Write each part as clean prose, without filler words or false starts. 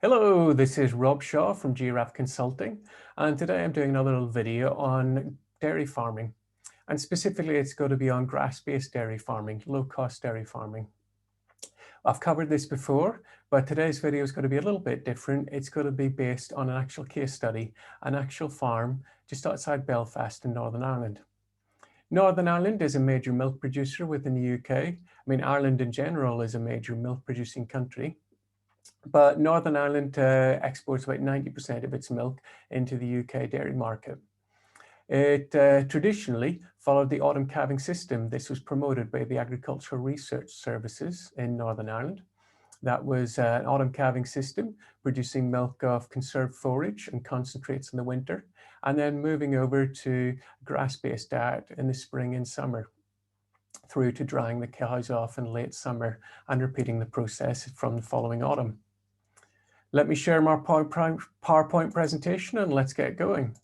Hello, this is Rob Shaw from GRAF Consulting, and today I'm doing another little video on dairy farming. And specifically, it's going to be on grass-based dairy farming, low-cost dairy farming. I've covered this before, but today's video is going to be a little bit different. It's going to be based on an actual case study, an actual farm just outside Belfast in Northern Ireland. Northern Ireland is a major milk producer within the UK. I mean, Ireland in general is a major milk producing country. But Northern Ireland exports about 90% of its milk into the UK dairy market. It traditionally followed the autumn calving system. This was promoted by the Agricultural Research Services in Northern Ireland. That was an autumn calving system, producing milk of conserved forage and concentrates in the winter, and then moving over to grass-based diet in the spring and summer, through to drying the cows off in late summer and repeating the process from the following autumn. Let me share my PowerPoint presentation and let's get going.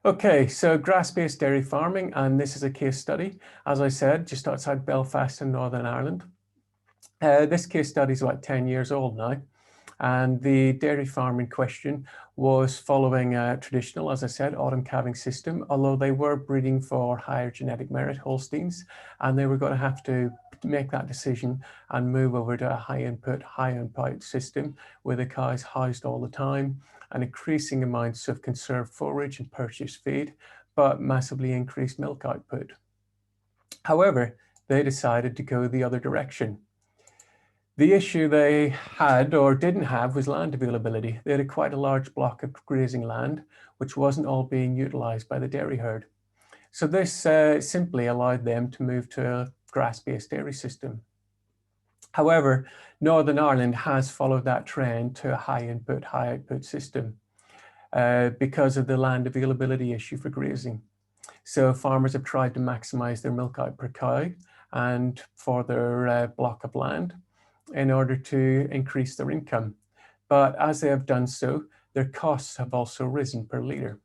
Okay, so grass-based dairy farming, and this is a case study, as I said, just outside Belfast in Northern Ireland. This case study is about 10 years old now, and the dairy farm in question was following a traditional, as I said, autumn calving system, although they were breeding for higher genetic merit Holsteins, and they were going to have to make that decision and move over to a high input, high output system where the cows housed all the time and increasing amounts of conserved forage and purchased feed, but massively increased milk output. However, they decided to go the other direction. The issue they had or didn't have was land availability. They had quite a large block of grazing land, which wasn't all being utilized by the dairy herd. So this simply allowed them to move to a grass-based dairy system. However, Northern Ireland has followed that trend to a high input, high output system because of the land availability issue for grazing. So farmers have tried to maximize their milk out per cow and for their block of land in order to increase their income. But as they have done so, their costs have also risen per litre.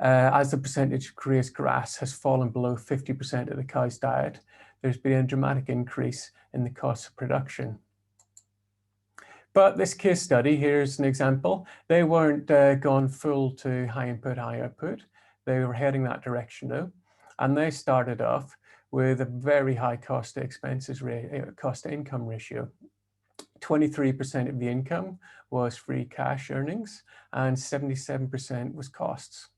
As the percentage of grazed grass has fallen below 50% of the cow's diet, there's been a dramatic increase in the cost of production. But this case study, here's an example. They weren't gone full to high input, high output. They were heading that direction though. And they started off with a very high cost to expenses cost to income ratio. 23% of the income was free cash earnings and 77% was costs.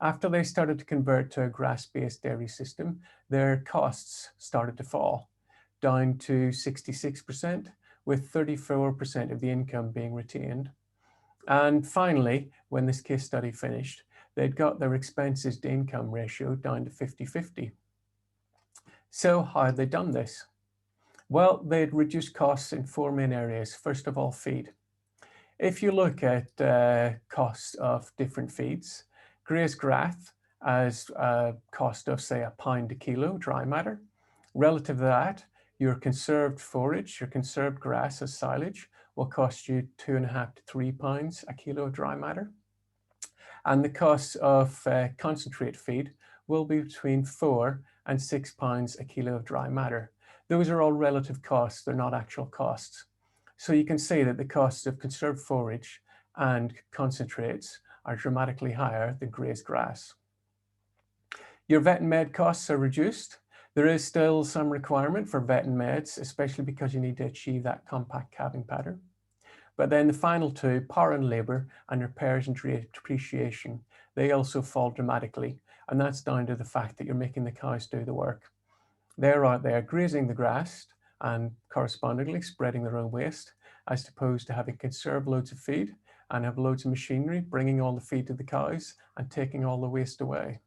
After they started to convert to a grass-based dairy system, their costs started to fall down to 66%, with 34% of the income being retained. And finally, when this case study finished, they'd got their expenses to income ratio down to 50-50. So how had they done this? Well, they'd reduced costs in four main areas. First of all, feed. If you look at costs of different feeds, grazed grass as a cost of, say, £1 a kilo dry matter. Relative to that, your conserved forage, your conserved grass as silage will cost you £2.5 to £3 a kilo of dry matter. And the cost of concentrate feed will be between £4 and £6 a kilo of dry matter. Those are all relative costs, they're not actual costs. So you can see that the costs of conserved forage and concentrates are dramatically higher than grazed grass. Your vet and med costs are reduced. There is still some requirement for vet and meds, especially because you need to achieve that compact calving pattern. But then the final two, power and labor and repairs and depreciation, they also fall dramatically. And that's down to the fact that you're making the cows do the work. They're out there grazing the grass and correspondingly spreading their own waste, as opposed to having conserved loads of feed and have loads of machinery bringing all the feed to the cows and taking all the waste away.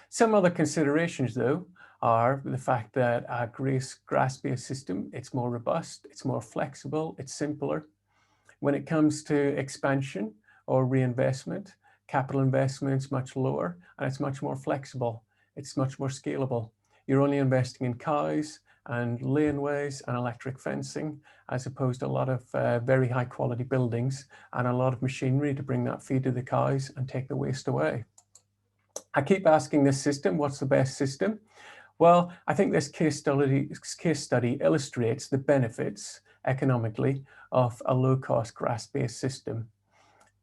Some other considerations though are the fact that a grass-based system, it's more robust, it's more flexible, it's simpler. When it comes to expansion or reinvestment, capital investment's much lower and it's much more flexible. It's much more scalable. You're only investing in cows and laneways and electric fencing, as opposed to a lot of very high quality buildings and a lot of machinery to bring that feed to the cows and take the waste away. I keep asking this system, what's the best system? Well, I think this case study illustrates the benefits economically of a low-cost grass-based system.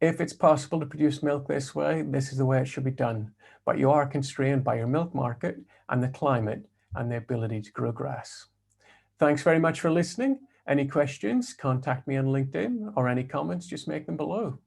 If it's possible to produce milk this way, this is the way it should be done. But you are constrained by your milk market and the climate and the ability to grow grass. Thanks very much for listening. Any questions, contact me on LinkedIn, or any comments, just make them below.